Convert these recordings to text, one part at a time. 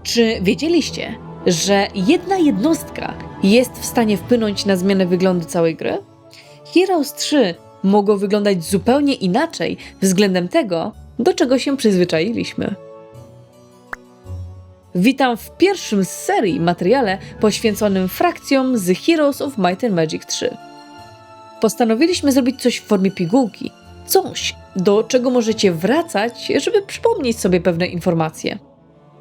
Czy wiedzieliście, że jedna jednostka jest w stanie wpłynąć na zmianę wyglądu całej gry? Heroes 3 mogą wyglądać zupełnie inaczej względem tego, do czego się przyzwyczailiśmy. Witam w pierwszym z serii materiale poświęconym frakcjom z Heroes of Might and Magic 3. Postanowiliśmy zrobić coś w formie pigułki, coś, do czego możecie wracać, żeby przypomnieć sobie pewne informacje.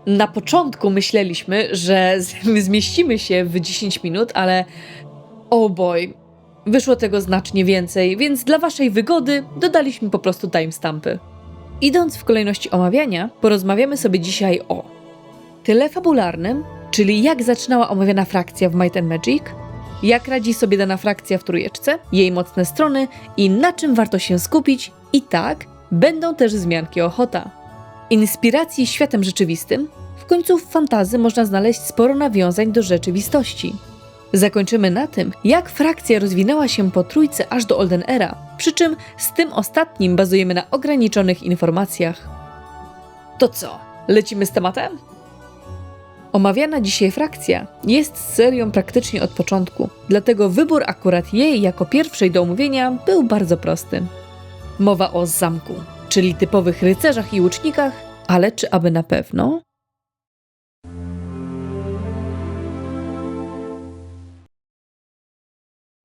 Na początku myśleliśmy, że zmieścimy się w 10 minut, ale oh boy, wyszło tego znacznie więcej, więc dla waszej wygody dodaliśmy po prostu timestampy. Idąc w kolejności omawiania, porozmawiamy sobie dzisiaj o tyle fabularnym, czyli jak zaczynała omawiana frakcja w Might and Magic, jak radzi sobie dana frakcja w trójeczce, jej mocne strony i na czym warto się skupić, i tak będą też wzmianki ochota. Inspiracji światem rzeczywistym, w końcu w fantasy można znaleźć sporo nawiązań do rzeczywistości. Zakończymy na tym, jak frakcja rozwinęła się po trójce aż do Olden Era, przy czym z tym ostatnim bazujemy na ograniczonych informacjach. To co, lecimy z tematem? Omawiana dzisiaj frakcja jest serią praktycznie od początku, dlatego wybór akurat jej jako pierwszej do omówienia był bardzo prosty. Mowa o zamku, czyli typowych rycerzach i łucznikach, ale czy aby na pewno?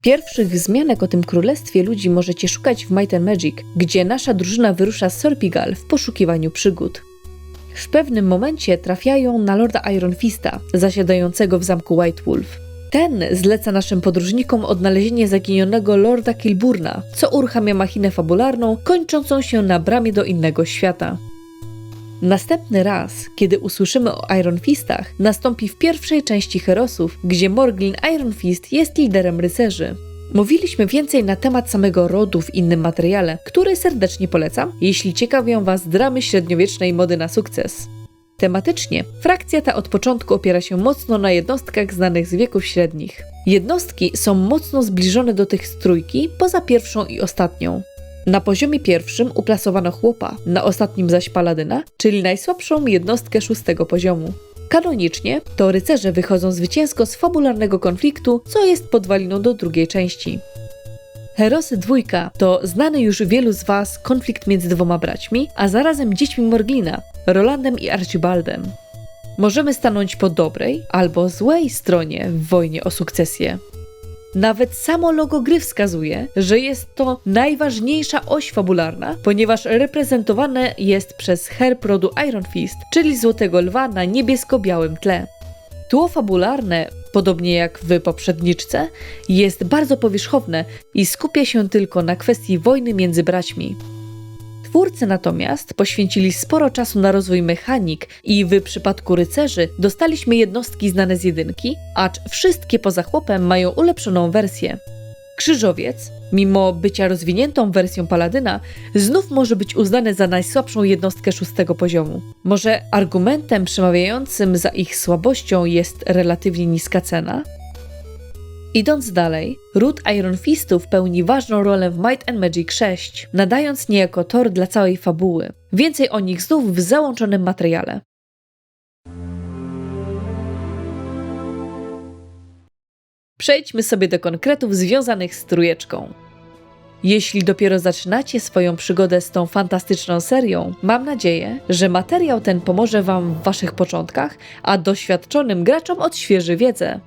Pierwszych wzmianek o tym królestwie ludzi możecie szukać w Might and Magic, gdzie nasza drużyna wyrusza z Sorpigal w poszukiwaniu przygód. W pewnym momencie trafiają na Lorda Iron Fista, zasiadającego w zamku White Wolf. Ten zleca naszym podróżnikom odnalezienie zaginionego Lorda Kilburna, co uruchamia machinę fabularną, kończącą się na bramie do innego świata. Następny raz, kiedy usłyszymy o Iron Fistach, nastąpi w pierwszej części Heroesów, gdzie Morglin Iron Fist jest liderem rycerzy. Mówiliśmy więcej na temat samego rodu w innym materiale, który serdecznie polecam, jeśli ciekawią Was dramy średniowiecznej mody na sukces. Tematycznie, frakcja ta od początku opiera się mocno na jednostkach znanych z wieków średnich. Jednostki są mocno zbliżone do tych z trójki, poza pierwszą i ostatnią. Na poziomie pierwszym uplasowano chłopa, na ostatnim zaś paladyna, czyli najsłabszą jednostkę 6. poziomu. Kanonicznie to rycerze wychodzą zwycięsko z fabularnego konfliktu, co jest podwaliną do drugiej części. Heroesy 2 to znany już wielu z Was konflikt między dwoma braćmi, a zarazem dziećmi Morglina, Rolandem i Archibaldem. Możemy stanąć po dobrej albo złej stronie w wojnie o sukcesję. Nawet samo logo gry wskazuje, że jest to najważniejsza oś fabularna, ponieważ reprezentowane jest przez herb rodu Iron Fist, czyli Złotego Lwa na niebiesko-białym tle. Tło fabularne, podobnie jak w poprzedniczce, jest bardzo powierzchowne i skupia się tylko na kwestii wojny między braćmi. Twórcy natomiast poświęcili sporo czasu na rozwój mechanik i w przypadku rycerzy dostaliśmy jednostki znane z jedynki, acz wszystkie poza chłopem mają ulepszoną wersję. Krzyżowiec, mimo bycia rozwiniętą wersją paladyna, znów może być uznany za najsłabszą jednostkę 6. poziomu. Może argumentem przemawiającym za ich słabością jest relatywnie niska cena? Idąc dalej, ród Iron Fistów pełni ważną rolę w Might and Magic 6, nadając niejako tor dla całej fabuły. Więcej o nich znów w załączonym materiale. Przejdźmy sobie do konkretów związanych z trójeczką. Jeśli dopiero zaczynacie swoją przygodę z tą fantastyczną serią, mam nadzieję, że materiał ten pomoże Wam w Waszych początkach, a doświadczonym graczom odświeży wiedzę.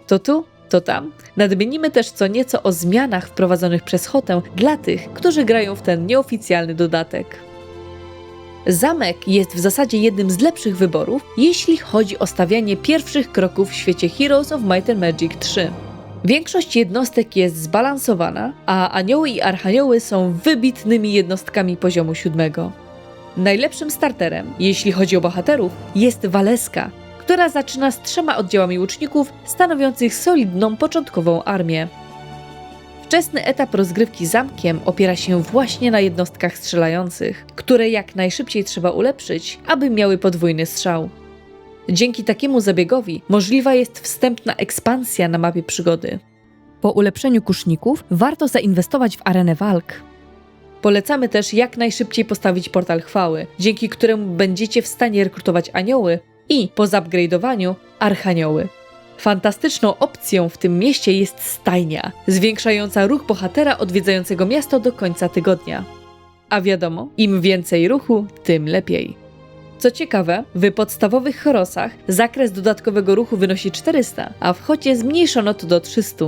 To tu, to tam. Nadmienimy też co nieco o zmianach wprowadzonych przez Hotę dla tych, którzy grają w ten nieoficjalny dodatek. Zamek jest w zasadzie jednym z lepszych wyborów, jeśli chodzi o stawianie pierwszych kroków w świecie Heroes of Might and Magic 3. Większość jednostek jest zbalansowana, a anioły i archanioły są wybitnymi jednostkami poziomu 7. Najlepszym starterem, jeśli chodzi o bohaterów, jest Valeska, która zaczyna z 3 oddziałami łuczników stanowiących solidną początkową armię. Wczesny etap rozgrywki zamkiem opiera się właśnie na jednostkach strzelających, które jak najszybciej trzeba ulepszyć, aby miały podwójny strzał. Dzięki takiemu zabiegowi możliwa jest wstępna ekspansja na mapie przygody. Po ulepszeniu kuszników warto zainwestować w arenę walk. Polecamy też jak najszybciej postawić portal chwały, dzięki któremu będziecie w stanie rekrutować anioły i po zupgrade'owaniu archanioły. Fantastyczną opcją w tym mieście jest stajnia, zwiększająca ruch bohatera odwiedzającego miasto do końca tygodnia. A wiadomo, im więcej ruchu, tym lepiej. Co ciekawe, w podstawowych Horosach zakres dodatkowego ruchu wynosi 400, a w Hocie zmniejszono to do 300.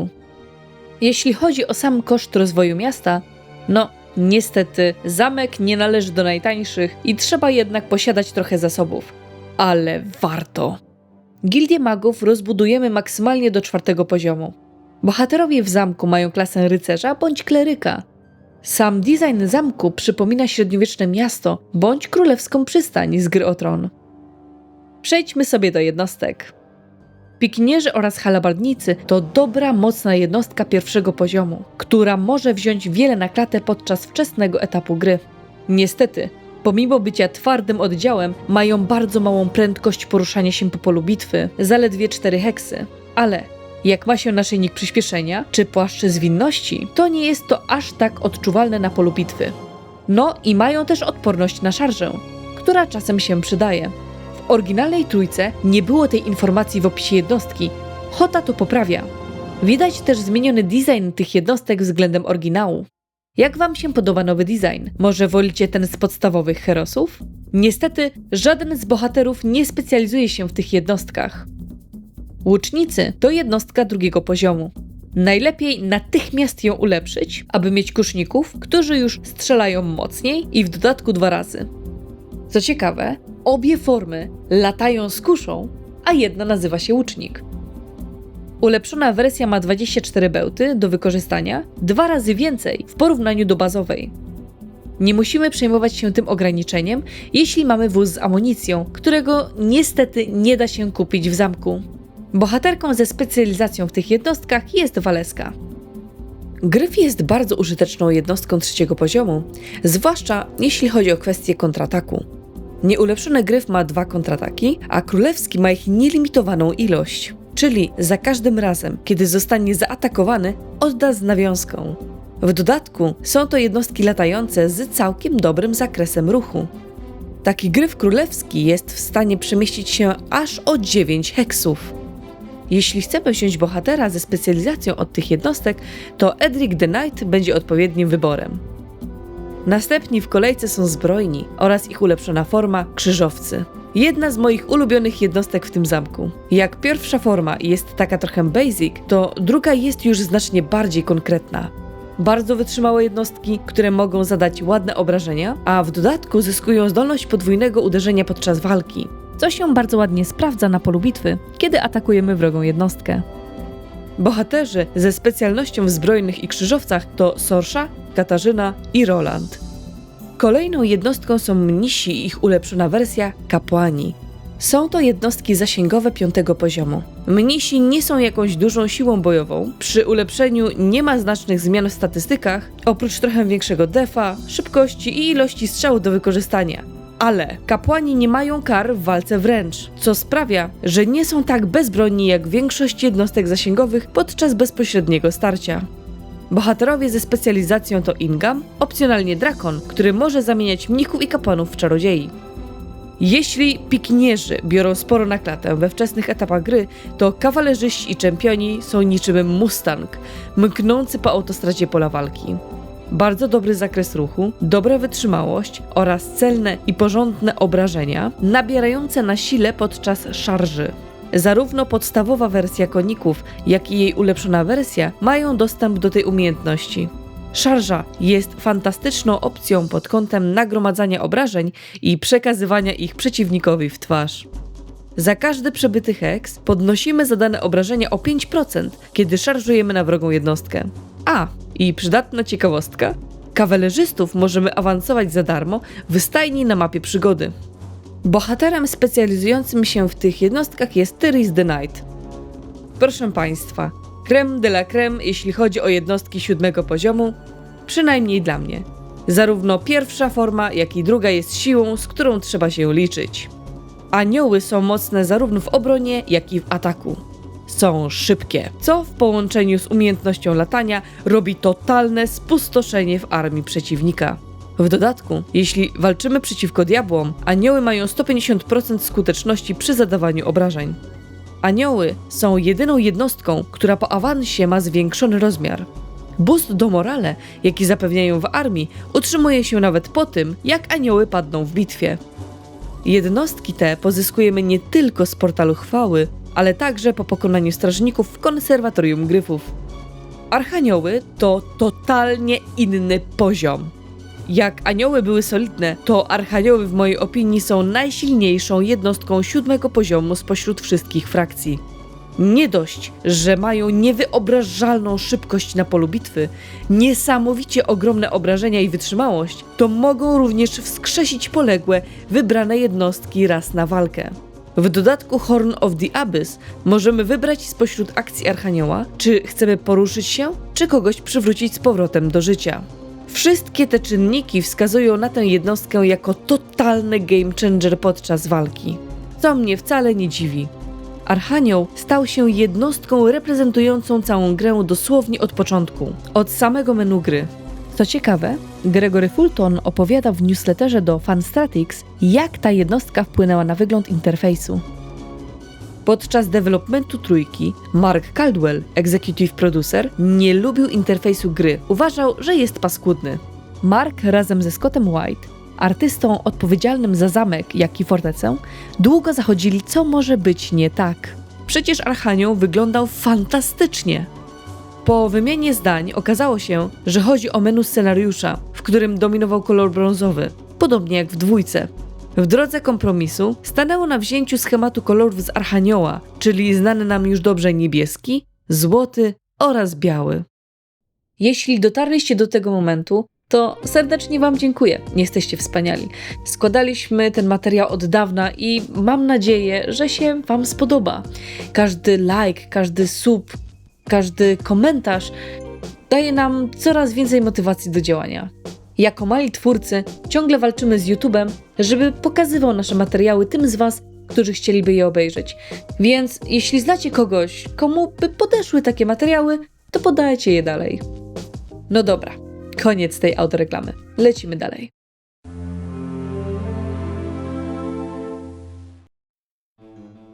Jeśli chodzi o sam koszt rozwoju miasta, no niestety zamek nie należy do najtańszych i trzeba jednak posiadać trochę zasobów. Ale warto! Gildię magów rozbudujemy maksymalnie do 4. poziomu. Bohaterowie w zamku mają klasę rycerza bądź kleryka. Sam design zamku przypomina średniowieczne miasto bądź królewską przystań z Gry o Tron. Przejdźmy sobie do jednostek. Pikinierzy oraz halabardnicy to dobra, mocna jednostka 1. poziomu, która może wziąć wiele na klatę podczas wczesnego etapu gry. Niestety, pomimo bycia twardym oddziałem, mają bardzo małą prędkość poruszania się po polu bitwy, zaledwie 4 heksy. Ale jak ma się naszyjnik przyspieszenia czy płaszcz zwinności, to nie jest to aż tak odczuwalne na polu bitwy. No i mają też odporność na szarżę, która czasem się przydaje. W oryginalnej trójce nie było tej informacji w opisie jednostki. Hota to poprawia. Widać też zmieniony design tych jednostek względem oryginału. Jak wam się podoba nowy design? Może wolicie ten z podstawowych herosów? Niestety, żaden z bohaterów nie specjalizuje się w tych jednostkach. Łucznicy to jednostka 2. poziomu. Najlepiej natychmiast ją ulepszyć, aby mieć kuszników, którzy już strzelają mocniej i w dodatku 2 razy. Co ciekawe, obie formy latają z kuszą, a jedna nazywa się łucznik. Ulepszona wersja ma 24 bełty do wykorzystania, 2 razy więcej w porównaniu do bazowej. Nie musimy przejmować się tym ograniczeniem, jeśli mamy wóz z amunicją, którego niestety nie da się kupić w zamku. Bohaterką ze specjalizacją w tych jednostkach jest Waleska. Gryf jest bardzo użyteczną jednostką 3. poziomu, zwłaszcza jeśli chodzi o kwestię kontrataku. Nieulepszony gryf ma 2 kontrataki, a królewski ma ich nielimitowaną ilość. Czyli za każdym razem, kiedy zostanie zaatakowany, odda z nawiązką. W dodatku są to jednostki latające z całkiem dobrym zakresem ruchu. Taki gryf królewski jest w stanie przemieścić się aż o 9 heksów. Jeśli chcemy wziąć bohatera ze specjalizacją od tych jednostek, to Edric the Knight będzie odpowiednim wyborem. Następni w kolejce są zbrojni oraz ich ulepszona forma krzyżowcy. Jedna z moich ulubionych jednostek w tym zamku. Jak pierwsza forma jest taka trochę basic, to druga jest już znacznie bardziej konkretna. Bardzo wytrzymałe jednostki, które mogą zadać ładne obrażenia, a w dodatku zyskują zdolność podwójnego uderzenia podczas walki, co się bardzo ładnie sprawdza na polu bitwy, kiedy atakujemy wrogą jednostkę. Bohaterzy ze specjalnością w zbrojnych i krzyżowcach to Sorsha, Katarzyna i Roland. Kolejną jednostką są mnisi i ich ulepszona wersja kapłani. Są to jednostki zasięgowe 5. poziomu. Mnisi nie są jakąś dużą siłą bojową, przy ulepszeniu nie ma znacznych zmian w statystykach, oprócz trochę większego defa, szybkości i ilości strzałów do wykorzystania. Ale kapłani nie mają kar w walce wręcz, co sprawia, że nie są tak bezbronni jak większość jednostek zasięgowych podczas bezpośredniego starcia. Bohaterowie ze specjalizacją to Ingam, opcjonalnie Drakon, który może zamieniać mnichów i kapłanów w czarodziei. Jeśli pikinierzy biorą sporo na klatę we wczesnych etapach gry, to kawalerzyści i czempioni są niczym Mustang, mknący po autostradzie pola walki. Bardzo dobry zakres ruchu, dobra wytrzymałość oraz celne i porządne obrażenia, nabierające na sile podczas szarży. Zarówno podstawowa wersja koników, jak i jej ulepszona wersja mają dostęp do tej umiejętności. Szarża jest fantastyczną opcją pod kątem nagromadzania obrażeń i przekazywania ich przeciwnikowi w twarz. Za każdy przebyty heks podnosimy zadane obrażenia o 5%, kiedy szarżujemy na wrogą jednostkę. I przydatna ciekawostka, kawalerzystów możemy awansować za darmo w stajni na mapie przygody. Bohaterem specjalizującym się w tych jednostkach jest Tyris the Knight. Proszę Państwa, crème de la crème, jeśli chodzi o jednostki 7. poziomu, przynajmniej dla mnie. Zarówno pierwsza forma, jak i druga jest siłą, z którą trzeba się liczyć. Anioły są mocne zarówno w obronie, jak i w ataku. Są szybkie, co w połączeniu z umiejętnością latania robi totalne spustoszenie w armii przeciwnika. W dodatku, jeśli walczymy przeciwko diabłom, anioły mają 150% skuteczności przy zadawaniu obrażeń. Anioły są jedyną jednostką, która po awansie ma zwiększony rozmiar. Boost do morale, jaki zapewniają w armii, utrzymuje się nawet po tym, jak anioły padną w bitwie. Jednostki te pozyskujemy nie tylko z portalu chwały, ale także po pokonaniu strażników w konserwatorium gryfów. Archanioły to totalnie inny poziom. Jak anioły były solidne, to archanioły w mojej opinii są najsilniejszą jednostką 7. poziomu spośród wszystkich frakcji. Nie dość, że mają niewyobrażalną szybkość na polu bitwy, niesamowicie ogromne obrażenia i wytrzymałość, to mogą również wskrzesić poległe, wybrane jednostki raz na walkę. W dodatku Horn of the Abyss możemy wybrać spośród akcji Archanioła, czy chcemy poruszyć się, czy kogoś przywrócić z powrotem do życia. Wszystkie te czynniki wskazują na tę jednostkę jako totalny game changer podczas walki, co mnie wcale nie dziwi. Archanioł stał się jednostką reprezentującą całą grę dosłownie od początku, od samego menu gry. Co ciekawe, Gregory Fulton opowiada w newsletterze do Fanstatics, jak ta jednostka wpłynęła na wygląd interfejsu. Podczas developmentu trójki, Mark Caldwell, executive producer, nie lubił interfejsu gry, uważał, że jest paskudny. Mark razem ze Scottem White, artystą odpowiedzialnym za zamek, jak i fortecę, długo zachodzili, co może być nie tak. Przecież Archanioł wyglądał fantastycznie. Po wymianie zdań okazało się, że chodzi o menu scenariusza, w którym dominował kolor brązowy, podobnie jak w dwójce. W drodze kompromisu stanęło na wzięciu schematu kolorów z Archanioła, czyli znany nam już dobrze niebieski, złoty oraz biały. Jeśli dotarliście do tego momentu, to serdecznie Wam dziękuję. Jesteście wspaniali. Składaliśmy ten materiał od dawna i mam nadzieję, że się Wam spodoba. Każdy like, każdy sub, każdy komentarz daje nam coraz więcej motywacji do działania. Jako mali twórcy ciągle walczymy z YouTube'em, żeby pokazywał nasze materiały tym z Was, którzy chcieliby je obejrzeć. Więc jeśli znacie kogoś, komu by podeszły takie materiały, to podajcie je dalej. No dobra, koniec tej autoreklamy. Lecimy dalej.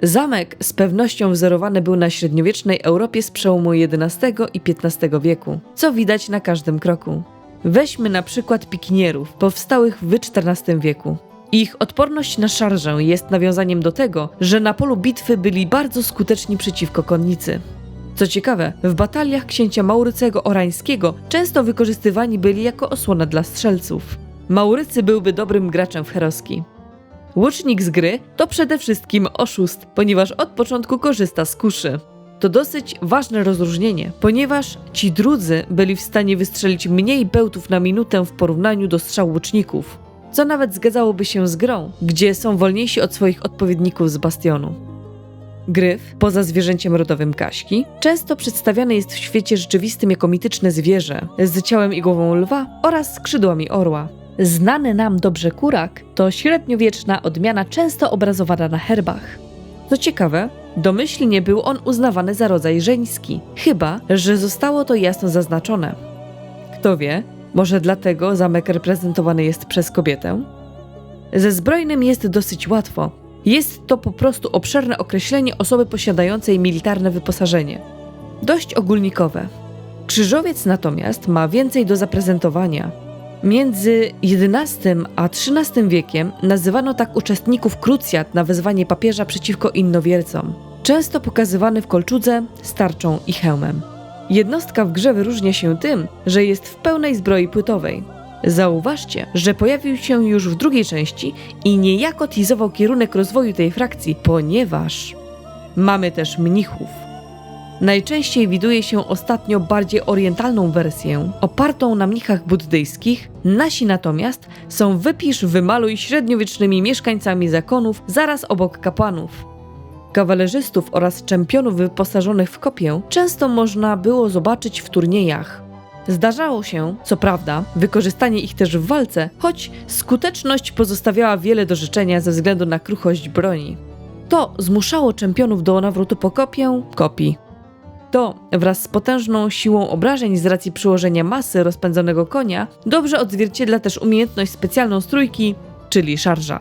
Zamek z pewnością wzorowany był na średniowiecznej Europie z przełomu XI i XV wieku, co widać na każdym kroku. Weźmy na przykład pikinierów, powstałych w XIV wieku. Ich odporność na szarżę jest nawiązaniem do tego, że na polu bitwy byli bardzo skuteczni przeciwko konnicy. Co ciekawe, w bataliach księcia Maurycego Orańskiego często wykorzystywani byli jako osłona dla strzelców. Maurycy byłby dobrym graczem w heroski. Łucznik z gry to przede wszystkim oszust, ponieważ od początku korzysta z kuszy. To dosyć ważne rozróżnienie, ponieważ ci drudzy byli w stanie wystrzelić mniej bełtów na minutę w porównaniu do strzał łuczników, co nawet zgadzałoby się z grą, gdzie są wolniejsi od swoich odpowiedników z bastionu. Gryf, poza zwierzęciem rodowym Kaśki, często przedstawiany jest w świecie rzeczywistym jako mityczne zwierzę z ciałem i głową lwa oraz skrzydłami orła. Znany nam dobrze kurak to średniowieczna odmiana często obrazowana na herbach. Co ciekawe, domyślnie był on uznawany za rodzaj żeński, chyba że zostało to jasno zaznaczone. Kto wie, może dlatego zamek reprezentowany jest przez kobietę? Ze zbrojnym jest dosyć łatwo. Jest to po prostu obszerne określenie osoby posiadającej militarne wyposażenie. Dość ogólnikowe. Krzyżowiec natomiast ma więcej do zaprezentowania. Między XI a XIII wiekiem nazywano tak uczestników krucjat na wezwanie papieża przeciwko innowiercom, często pokazywany w kolczudze, z tarczą i hełmem. Jednostka w grze wyróżnia się tym, że jest w pełnej zbroi płytowej. Zauważcie, że pojawił się już w drugiej części i niejako teasował kierunek rozwoju tej frakcji, ponieważ mamy też mnichów. Najczęściej widuje się ostatnio bardziej orientalną wersję, opartą na mnichach buddyjskich, nasi natomiast są wypisz, wymaluj średniowiecznymi mieszkańcami zakonów zaraz obok kapłanów. Kawalerzystów oraz czempionów wyposażonych w kopię często można było zobaczyć w turniejach. Zdarzało się, co prawda, wykorzystanie ich też w walce, choć skuteczność pozostawiała wiele do życzenia ze względu na kruchość broni. To zmuszało czempionów do nawrotu po kopię kopii. To, wraz z potężną siłą obrażeń z racji przyłożenia masy rozpędzonego konia, dobrze odzwierciedla też umiejętność specjalną strójki, czyli szarża.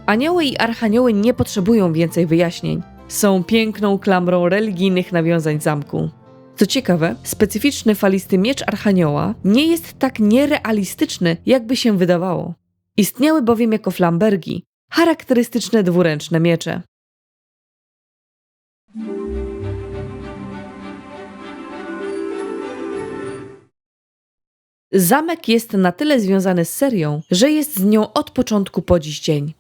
Anioły i archanioły nie potrzebują więcej wyjaśnień. Są piękną klamrą religijnych nawiązań zamku. Co ciekawe, specyficzny falisty miecz archanioła nie jest tak nierealistyczny, jakby się wydawało. Istniały bowiem jako flambergi, charakterystyczne dwuręczne miecze. Zamek jest na tyle związany z serią, że jest z nią od początku po dziś dzień.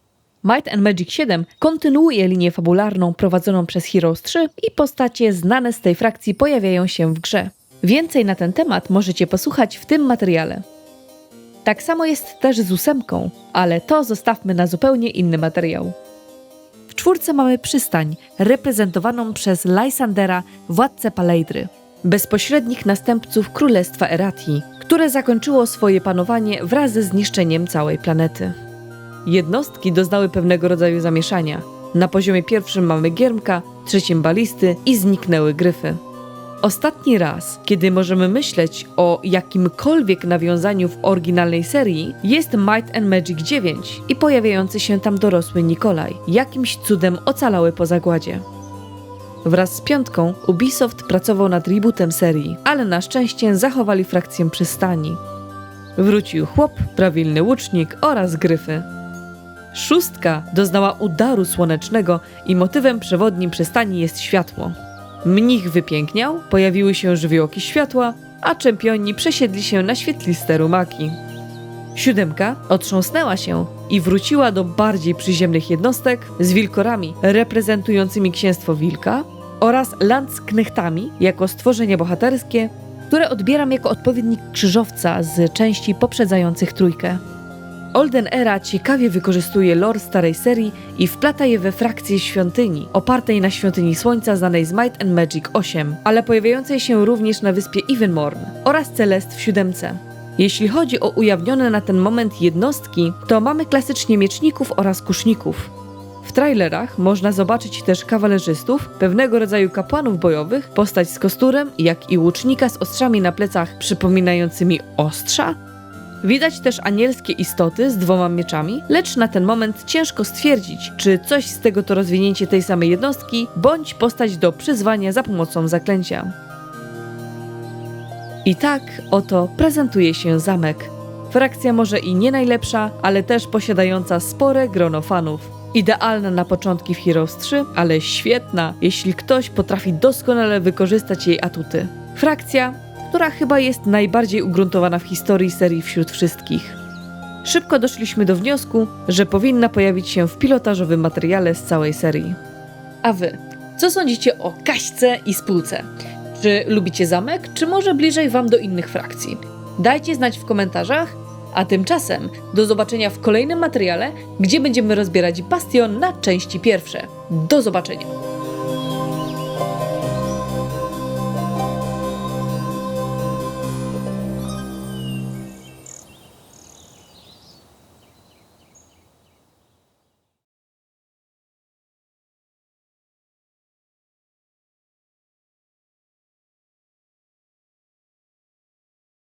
Might and Magic 7 kontynuuje linię fabularną prowadzoną przez Heroes 3 i postacie znane z tej frakcji pojawiają się w grze. Więcej na ten temat możecie posłuchać w tym materiale. Tak samo jest też z 8, ale to zostawmy na zupełnie inny materiał. W 4 mamy przystań, reprezentowaną przez Lysandera, władcę Paleidry, bezpośrednich następców Królestwa Erathi, które zakończyło swoje panowanie wraz ze zniszczeniem całej planety. Jednostki doznały pewnego rodzaju zamieszania. Na poziomie pierwszym mamy Giermka, trzecim Balisty i zniknęły Gryfy. Ostatni raz, kiedy możemy myśleć o jakimkolwiek nawiązaniu w oryginalnej serii, jest Might and Magic 9 i pojawiający się tam dorosły Nikolaj, jakimś cudem ocalały po zagładzie. Wraz z 5 Ubisoft pracował nad rebootem serii, ale na szczęście zachowali frakcję przystani. Wrócił chłop, prawilny łucznik oraz Gryfy. 6 doznała udaru słonecznego i motywem przewodnim przystani jest światło. Mnich wypiękniał, pojawiły się żywiołki światła, a czempioni przesiedli się na świetliste rumaki. 7 otrząsnęła się i wróciła do bardziej przyziemnych jednostek z wilkorami reprezentującymi księstwo wilka oraz landsknechtami jako stworzenia bohaterskie, które odbieram jako odpowiednik krzyżowca z części poprzedzających 3. Olden Era ciekawie wykorzystuje lore starej serii i wplata je we frakcję świątyni, opartej na świątyni słońca znanej z Might and Magic 8, ale pojawiającej się również na wyspie Evenmorn oraz Celest w 7. Jeśli chodzi o ujawnione na ten moment jednostki, to mamy klasycznie mieczników oraz kuszników. W trailerach można zobaczyć też kawalerzystów, pewnego rodzaju kapłanów bojowych, postać z kosturem, jak i łucznika z ostrzami na plecach przypominającymi ostrza. Widać też anielskie istoty z 2 mieczami, lecz na ten moment ciężko stwierdzić, czy coś z tego to rozwinięcie tej samej jednostki, bądź postać do przyzwania za pomocą zaklęcia. I tak oto prezentuje się zamek. Frakcja może i nie najlepsza, ale też posiadająca spore grono fanów. Idealna na początki w Heroes 3, ale świetna, jeśli ktoś potrafi doskonale wykorzystać jej atuty. Frakcja, która chyba jest najbardziej ugruntowana w historii serii wśród wszystkich. Szybko doszliśmy do wniosku, że powinna pojawić się w pilotażowym materiale z całej serii. A wy, co sądzicie o Kaśce i spółce? Czy lubicie zamek, czy może bliżej wam do innych frakcji? Dajcie znać w komentarzach, a tymczasem do zobaczenia w kolejnym materiale, gdzie będziemy rozbierać Bastion na części pierwsze. Do zobaczenia!